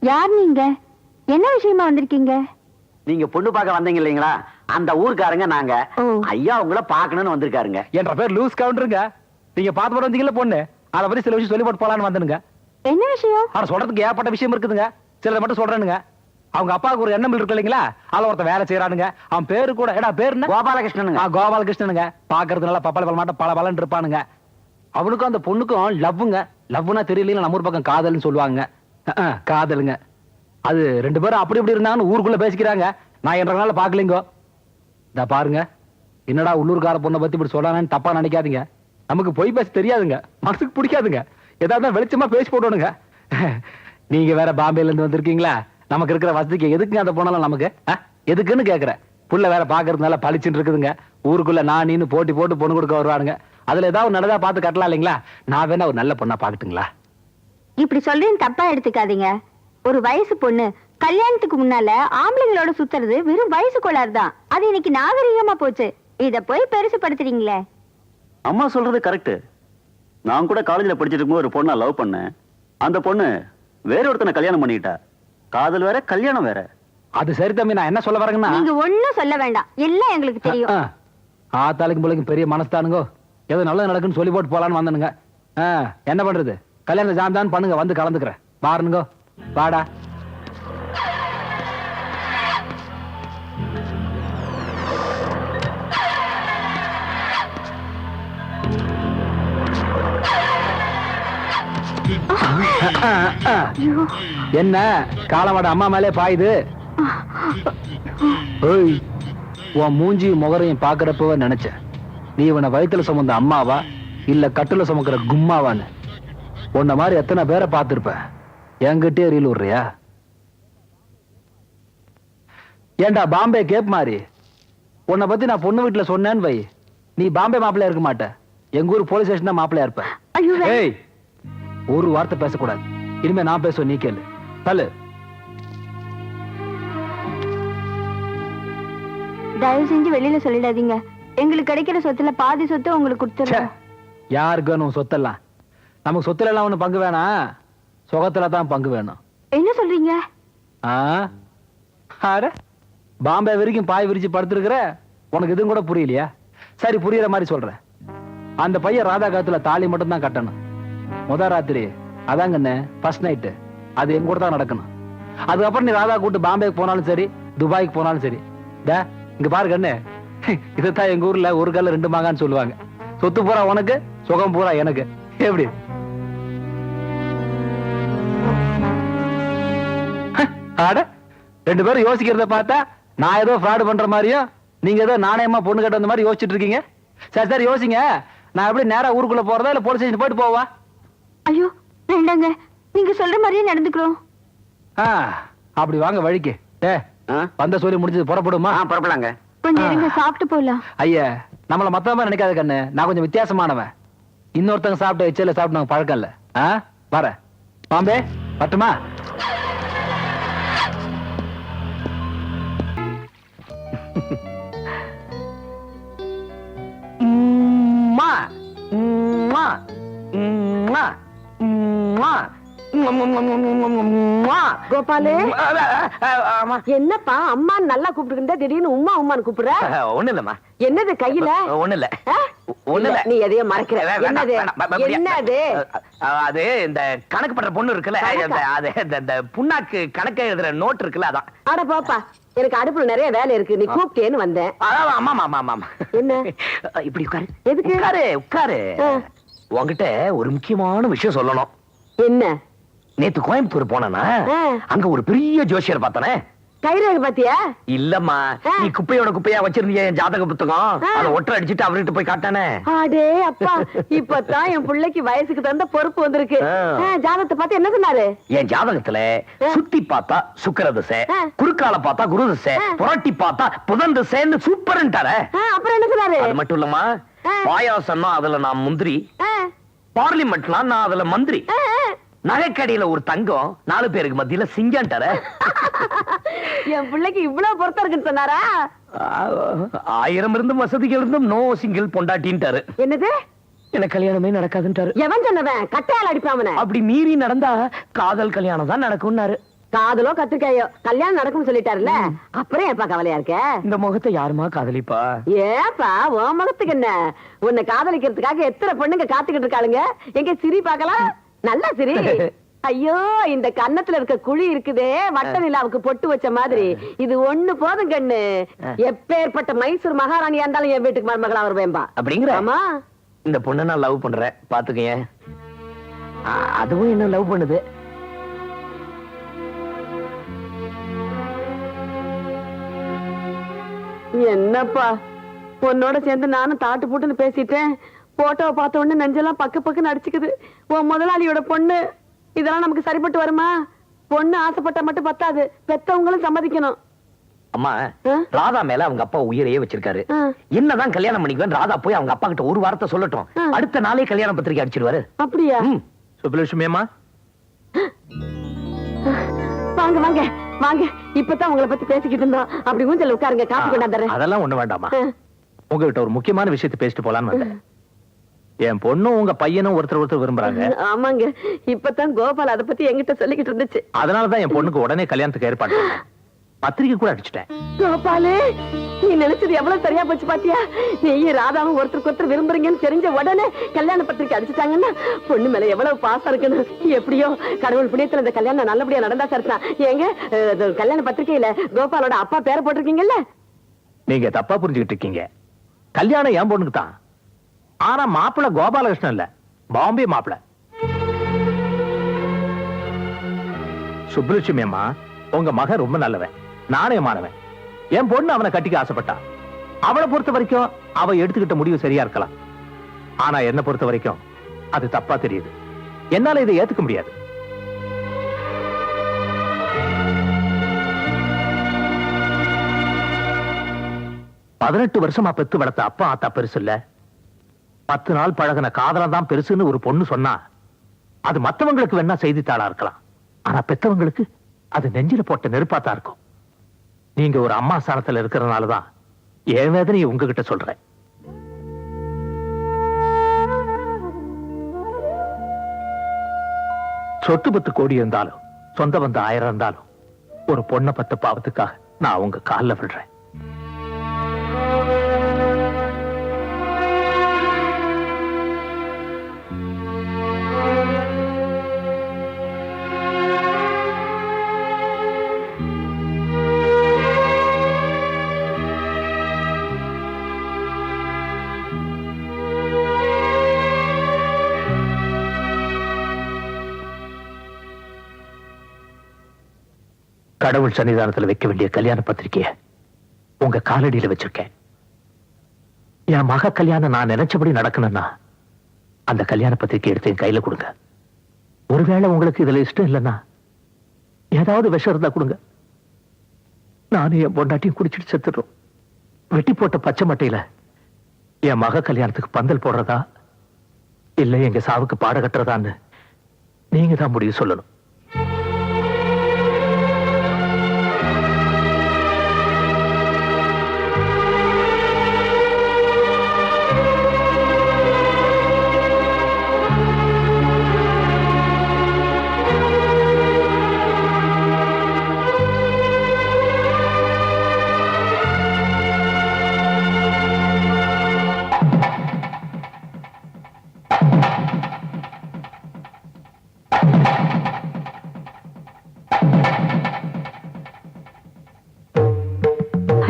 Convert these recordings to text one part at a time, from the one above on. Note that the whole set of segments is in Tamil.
யார் நீங்க? என்ன விஷயமா வந்திருக்கீங்க? நீங்க பொண்ணு பார்க்க வந்தீங்க இல்லீங்களா, அந்த ஊர்க்காரங்க நாங்க. ஐயா உங்களை பார்க்கணும்னு வந்திருக்காருங்க. என்ற பேர் லூஸ் கவுண்டருங்க. நீங்க பார்த்து போட்டு வந்தீங்கல்ல பொண்ணு, அதை பத்தி சில விஷயம் சொல்லி போட்டு போலான்னு வந்தனுங்க. என்ன விஷயம்? அவர் சொல்றதுக்கு ஏற்பட்ட விஷயம் இருக்குதுங்க, சிலதை மட்டும் சொல்றேனுங்க. அவங்க அப்பாவுக்கு ஒரு எண்ணம் இருக்கு இல்லைங்களா, அதுல ஒருத்தன் வேலை செய்யறானுங்க. அவன் பேரு கூட பேரு என்ன? கோபாலகிருஷ்ணனுங்க. கோபாலகிருஷ்ணனுங்க. பாக்குறதுனால பப்பள பல மாட்ட பல பலன் இருப்பானுங்க. அவனுக்கும் அந்த பொண்ணுக்கும் லவ்வுங்க. லவ்னா தெரியல, நம்ம ஊர் பக்கம் காதல்னு சொல்லுவாங்க. காதலுங்க. அது ரெண்டு பேரும் அப்படி இப்படி இருந்தாங்கன்னு ஊருக்குள்ள பேசிக்கிறாங்க. நான் என்றனால பாக்கலீங்கோ. இத பாருங்க, என்னடா உள்ளூர்கார பொண்ணை பத்தி இப்படி சொல்றானு தப்பா நினைக்காதீங்க. நமக்கு போய் பேச தெரியாதுங்க, மனசுக்கு பிடிக்காதுங்க. ஏதாவது வெளிச்சமா பேசி போடணுங்க. நீங்க வேற பாம்பேல இருந்து வந்திருக்கீங்களா? நமக்கு இருக்கிற வசதிக்கு எதுக்குங்க அந்த பொண்ணெல்லாம் நமக்கு? எதுக்குன்னு கேக்குறேன். புள்ள வேற பாக்குறதுனால பளிச்சுன்னு இருக்குதுங்க. ஊருக்குள்ள நான் நீன்னு போட்டி போட்டு பொண்ணு கொடுக்க வருவானுங்க. அதுல ஏதாவது நடந்தா பார்த்து கட்டலாம் இல்லைங்களா? நான் வேணா ஒரு நல்ல பொண்ணா பாக்கட்டுங்களா? இப்படி சொல்றேன்னு தப்பா எடுத்துக்காதீங்க. ஒரு வயசு பொண்ணு கல்யாணத்துக்கு முன்னால ஆம்பளைங்களோட சுத்துறது வெறும் வயசு கோளாறு தான். அது இன்னைக்கு நாகரிகமா போச்சு. இத போய் பெருசுபடுத்துறீங்களே. அம்மா சொல்றது கரெக்ட். நான் கூட காலேஜ்ல படிச்சிட்டு இருக்கும்போது ஒரு பொண்ணை லவ் பண்ணேன். அந்த பொண்ணு வேற ஒருத்தனை கல்யாணம் பண்ணிட்டா. காதல் வேற, கல்யாணம் வேற. அது சரி தம்பி, நான் என்ன சொல்ல வரேங்கன்னா, நீங்க ஒண்ணும் சொல்ல வேண்டாம், எல்லாம் எங்களுக்கு தெரியும். ஆத்தாளுக்கும் பிள்ளைக்கும் பெரிய மனஸ்தானுங்கோ. ஏதோ நல்லது நடக்குன்னு சொல்லி போட்டு போலான்னு வந்தனுங்க. என்ன பண்றது, கல்யாணம் ஜாம்தான் பண்ணுங்க, வந்து கலந்துக்கிறேன். பாருங்கோ, வாடா. என்ன காலமாட அம்மா மேலே பாயுது? உன் மூஞ்சி முகரையும் பாக்குறப்ப நினைச்சேன், நீ இவனை வயிற்றுல சுமந்த அம்மாவா இல்ல கட்டுல சுமக்கிற கும்மாவான்னு. உன்ன மாதிரி எத்தனை பேரை பார்த்திருப்ப, என்கிட்டே ரீல் விடுறியா? ஏண்டா பாம்பே கேப் மாதிரி, உன்னை பத்தி நான் பொண்ணு வீட்டுல சொன்னேன்னு வை, நீ பாம்பே மாப்பிள்ளையா இருக்க மாட்ட, எங்க ஊர் போலீஸ் ஸ்டேஷன் தான் மாப்பிள்ளையா இருப்ப. ஏய், ஒரு வார்த்தை பேசக்கூடாது. இனிமே நான் பேசுவேன், நீ கேளு. தள்ளு. தயவு செஞ்சு வெளியில சொல்லிடாதீங்க. எங்களுக்கு கிடைக்கிற சொத்துல பாதி சொத்து உங்களுக்கு கொடுத்துறேன். யாருக்கு வேணும் சொத்தெல்லாம்? நமக்கு சொத்துல எல்லாம் ஒண்ணு பங்கு வேணாம், சுகத்துல தான் பங்கு வேணும். என்ன சொல்றீங்க? பாம்பே வரைக்கும் பாய் விரிச்சு படுத்திருக்கிற, உனக்கு இதுவும் கூட புரியலையா? சரி, புரியுற மாதிரி சொல்றேன். அந்த பையன் ராதா காத்துல தாலி மட்டும் தான் கட்டணும். முதல் ராத்திரி அதாங்கண்ணே ஃபர்ஸ்ட் நைட்டு, அது எங்க கூட தான் நடக்கணும். அதுக்கப்புறம் நீ ராதா கூட்டு பாம்பேக்கு போனாலும் சரி, துபாய்க்கு போனாலும் சரி. இங்க பாரு கண்ணு, இதுதான் எங்க ஊர்ல ஒரு கல்ல ரெண்டு மாங்கான்னு சொல்லுவாங்க. சொத்து பூரா உனக்கு, சுகம் பூரா எனக்கு. எப்படி? ஆட ரெண்டு பேரும் யோசிக்கிறத பார்த்தா நான் ஏதோ ஃப்ராட் பண்ற மாதிரியும், நீங்க ஏதோ நாணயமா பொண்ணு கட்ட வந்த மாதிரி யோசிச்சுட்டு இருக்கீங்க. சரி சரி யோசிங்க. நான் எப்படி நேரா ஊருக்குள்ள போறதா இல்ல போலீஸ் ஸ்டேஷன் போயிட்டு போவா? ஐயோ வேண்டாங்க, நீங்க சொல்ற மாதிரியே நடந்துக்கிறோம். அப்படி வாங்க வழிக்கு. வந்த சொல்லி முடிஞ்சது, புறப்படுமா? புறப்படலாங்க. கொஞ்சம் இருங்க, சாப்பிட்டு போலாம். ஐயா, நம்மள மத்தவங்க நினைக்காத கண்ணு, நான் கொஞ்சம் வித்தியாசமானவன். இன்னொருத்தங்க சாப்பிட்ட எச்சல சாப்பிட்டு நாங்க பழக்கம் இல்ல. வர பாம்பே பட்டுமா? கோபாலு, என்னப்பா அம்மா நல்லா கூப்பிட்டு திடீர்னு உம்மா உம்மான்னு கூப்பிடுற? ஒண்ணு இல்லம்மா. என்னது கையில? ஒண்ணு இல்ல, ஒண்ணு இல்ல. நீ எதையும் மறைக்கிற. என்னது என்னது? அது இந்த கணக்கு பண்ற பொண்ணு இருக்குல்ல, அது இந்த புண்ணாக்கு கணக்கு எழுதுற நோட் இருக்குல்ல, அதான். அட பாப்பா, எனக்கு அடுப்புல நிறைய வேலை இருக்கு, நீ கூப்பிட்டேன்னு வந்தேன். ஆமா ஆமா ஆமா. என்ன? இப்படி உட்காரு. எதுக்கு? உட்காரு உட்காரு. உன்கிட்ட ஒரு முக்கியமான விஷயம் சொல்லணும். என்ன? நேத்து கோயம்புத்தூர் போனா அங்க ஒரு பெரிய ஜோசியர் பார்த்தனே. கைரேகை பாத்தியா? இல்லம்மா, நீ குப்பையோட குப்பையா வச்சிருந்தீங்க என் ஜாதக புத்தகம், அதை ஒற்றை அடிச்சுட்டு அவர்கிட்ட போய் காட்டானே. அடே அப்பா, இப்பதான் என் பிள்ளைக்கு வயசுக்கு தகுந்த பொறுப்பு வந்திருக்கு. ஜாதகத்தை பார்த்து என்ன சொன்னாரு? என் ஜாதகத்துல சுத்தி பார்த்தா சுக்கிர திசை, குறுக்கால பார்த்தா குரு திசை, புரட்டி பார்த்தா புதன் திசைன்னு சூப்பர்ன்ட்டாரே. அப்புறம் என்ன சொன்னாரு? அது மட்டும் இல்லம்மா, பாயாசம்னா அதுல நான் முந்திரி, பார்லிமெண்ட்னா நான் அதுல மந்திரி, நகைக்கடியில ஒரு தங்கம், 4 பேருக்கு மத்தியில சிங்கம்ட்டார. என் பிள்ளைக்கு இவ்வளவு பொறுத்த இருக்குன்னு சொன்னாரா? 1000 இருந்தும் வசதிகள் இருந்தும் நோ சிங்கிள் பொண்டாட்டின்ட்டாரு. என்னது? எனக்கு கல்யாணமே நடக்காதுன்ட்டாரு. எவன் சொன்னவன்? கட்டையால் அடிப்பாமன. அப்படி மீறி நடந்தா காதல் கல்யாணம் தான் நடக்கும்னாரு. காதலோ கத்திரிக்காயோ கல்யாணம் நடக்கும்னு சொல்லிட்டாருல்ல, அப்புறம் ஏப்பா கவலையா இருக்க? இந்த முகத்தை யாருமா காதலிப்பா? ஏப்பா உன் முகத்துக்கு என்ன? உன்னை காதலிக்கிறதுக்காக எத்தனை பொண்ணுங்க காத்துக்கிட்டு இருக்காளுங்க. எங்க சிரி பார்க்கலாம், நல்லா சிரி. ஐயோ, இந்த கன்னத்துல இருக்க குழி இருக்குதே, வட்ட நிலாவுக்கு பொட்டு வச்ச மாதிரி, இது ஒண்ணு போதும் கண்ணு. எப்பேற்பட்ட மைசூர் மகாராணியா இருந்தாலும் என் வீட்டுக்கு மருமகளா வருவேன்பா. அப்படிங்கிற? ஆமா. இந்த பொண்ணை நான் லவ் பண்றேன், பாத்துக்கங்க. அதுவும் என்ன லவ் பண்ணுது. என்னப்பா, உன்னோட சேர்ந்து நானும் தாட்டு போட்டுன்னு பேசிட்டேன். போட்டோவை பார்த்த உடனே நெஞ்செல்லாம் பக்கு பக்குன்னு அடிச்சுக்குது. உன் முதலாளியோட பொண்ணு, இதெல்லாம் நமக்கு சரிப்பட்டு வருமா? பொண்ணு ஆசைப்பட்ட மட்டும் பத்தாது, பெத்தவங்களும் சம்மதிக்கணும். அம்மா, ராதா மேல அவங்க அப்பா உயிரையே வச்சிருக்காரு. என்னதான் கல்யாணம் பண்ணிக்குவேன், ராதா போய் அவங்க அப்பா கிட்ட ஒரு வார்த்தை சொல்லட்டும், அடுத்த நாளே கல்யாண பத்திரிக்கை அடிச்சிருவாரு. அப்படியா? சுப்புலட்சுமி அம்மா, வாங்க வாங்க வாங்க, இப்பதான் உங்களை பத்தி பேசிக்கிட்டு இருந்தோம். அப்படி ஊஞ்சல் உட்காருங்க, காப்பி கொண்டாந்துறேன். அதெல்லாம் ஒண்ணு வேண்டாமா, உங்ககிட்ட ஒரு முக்கியமான விஷயத்தை பேசிட்டு போலான்னு வந்தேன். என் பொண்ணும் உங்க பையனும் ஒருத்தர் விரும்புறாங்க. ஆமாங்க, இப்பதான் கோபால் அதை பத்தி என்கிட்ட சொல்லிக்கிட்டு இருந்துச்சு. அதனாலதான் என் பொண்ணுக்கு உடனே கல்யாணத்துக்கு ஏற்பாடு பண்ணேன். பத்திரிக்கை கூட அடிச்சுட்டேன். கோபாலு, நீ நினைச்சது எவ்வளவு சரியா போச்சு பாத்தியா? நீயும் ராதாவும் ஒருத்தருக்கு ஒருத்தர் விரும்புறீங்கன்னு தெரிஞ்ச உடனே கல்யாண பத்திரிக்கை அடிச்சுட்டாங்கன்னா பொண்ணு மேல எவ்வளவு பாசம் இருக்குன்னு. எப்படியோ கடவுள் புண்ணியத்துல இந்த கல்யாணம் நல்லபடியா நடந்தா சரிதான். ஏங்க, கல்யாண பத்திரிக்கையில கோபாலோட அப்பா பேரை போட்டிருக்கீங்கல்ல? நீங்க தப்பா புரிஞ்சுக்கிட்டு இருக்கீங்க. கல்யாணம் என் பொண்ணுக்கு தான். ஆனா மாப்பிள்ள கோபாலகிருஷ்ணன் இல்ல, பாம்பே மாப்பிள்ள. சுப்புலட்சுமி அம்மா, உங்க மகன் ரொம்ப நல்லவன், நாணயமானவன். என் பொண்ணு அவனை கட்டிக்க ஆசைப்பட்டா. அவளை பொறுத்த வரைக்கும் அவ எடுத்துக்கிட்ட முடிவு சரியா இருக்கலாம். ஆனா என்ன பொறுத்த வரைக்கும் அது தப்பா தெரியுது. என்னால இதை ஏத்துக்க முடியாது. பதினெட்டு வருஷமா பெத்து வளர்த்த அப்பா ஆத்தா பெருசு இல்ல, 10 நாள் பழகின காதலம் தான் பெருசுன்னு ஒரு பொண்ணு சொன்னா அது மத்தவங்களுக்கு வேணா செய்தித்தாளா இருக்கலாம். ஆனா பெத்தவங்களுக்கு அது நெஞ்சில போட்ட நெருப்பாத்தான் இருக்கும். நீங்க ஒரு அம்மா ஸ்தானத்துல இருக்கிறதுனாலதான் என் வேதனையை உங்ககிட்ட சொல்றேன். சொத்து 10 கோடி இருந்தாலும், சொந்த பந்தம் 1000 இருந்தாலும், ஒரு பொண்ணை பத்த பாவத்துக்காக நான் உங்க கால்ல விடுறேன். கடவுள் சன்னிதானத்துல வைக்க வேண்டிய கல்யாண பத்திரிக்கைய உங்க காலடியில வச்சிருக்கேன். என் மக கல்யாணம் நான் நினைச்சபடி நடக்கணும்னா அந்த கல்யாண பத்திரிக்கை எடுத்து என் கையில கொடுங்க. ஒருவேளை உங்களுக்கு இதுல இஷ்டம் இல்லைன்னா ஏதாவது விஷம் இருந்தா கொடுங்க. நானும் என் பொண்டாட்டியும் குடிச்சிட்டு செத்துடுறோம். வெட்டி போட்ட பச்சை மட்டையில என் மக கல்யாணத்துக்கு பந்தல் போடுறதா இல்ல எங்க சாவுக்கு பாட கட்டுறதான்னு நீங்க தான் முடிவு சொல்லணும்.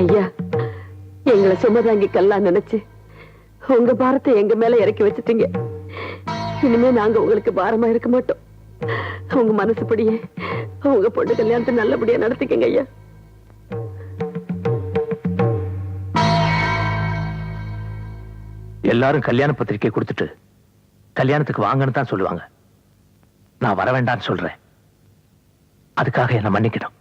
ஐயா, எங்களை சுமதாங்கி கல்லாம் நினைச்சு உங்க பாரத்தை எங்க மேல இறக்கி வச்சுட்டீங்க. இனிமே நாங்க உங்களுக்கு பாரமா இருக்க மாட்டோம். உங்க மனசுப்படியே உங்க பொண்ணு கல்யாணத்தை நல்லபடியா நடத்திக்கங்க ஐயா. எல்லாரும் கல்யாண பத்திரிக்கை கொடுத்துட்டு கல்யாணத்துக்கு வாங்கன்னு தான் சொல்லுவாங்க. நான் வர வேண்டாம்னு சொல்றேன். அதுக்காக என்ன மன்னிக்கணும்.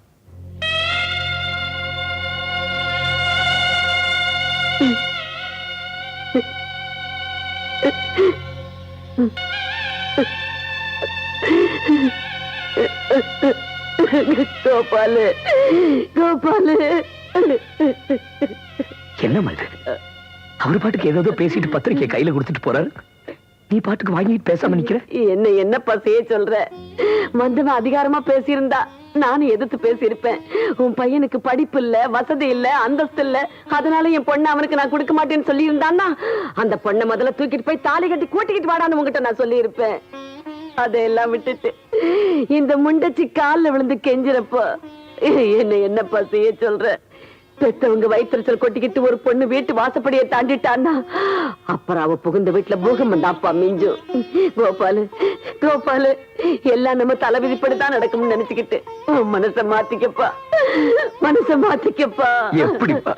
கோபாலு, கோபாலு, என்ன மாதிரி அவர் பாட்டுக்கு ஏதோ பேசிட்டு பத்திரிக்கை கையில கொடுத்துட்டு போறாரு. நீ பாட்டுக்கு வாங்கிட்டு பேசாம நிக்கிற. என்னப்பா செய்ய சொல்ற? மந்தவன் அதிகாரமா பேசியிருந்தா நானும் எதிர்த்து பேசியிருப்பேன். உன் பையனுக்கு படிப்பு இல்ல, வசதி இல்ல, அந்தஸ்து இல்ல, அதனால என் பொண்ணை அவனுக்கு நான் கொடுக்க மாட்டேன்னு சொல்லி இருந்தான்னா அந்த பொண்ணை முதல்ல தூக்கிட்டு போய் தாலி கட்டி கூட்டிக்கிட்டு வாடான்னு உங்ககிட்ட நான் சொல்லி இருப்பேன். அதையெல்லாம் விட்டுட்டு இந்த முண்டச்சி கால்ல விழுந்து கெஞ்சிரப்போ என்னப்பா செய்ய சொல்ற? பெத்தவங்க வயிற்றுச்சல் கொட்டிக்கிட்டு ஒரு பொண்ணு வீட்டு வாசப்படியை தாண்டிட்டான்னா அப்புறம் அவ புகுந்த வீட்டுல பூகம்பம் தான்ப்பா மிஞ்சும். கோபாலு கோபாலு, எல்லாம் நம்ம தலைவிதிப்படிதான் நடக்கும்னு நினைச்சுக்கிட்டு மனச மாத்திக்கப்பா, மனச மாத்திக்கப்பா. எப்படிப்பா?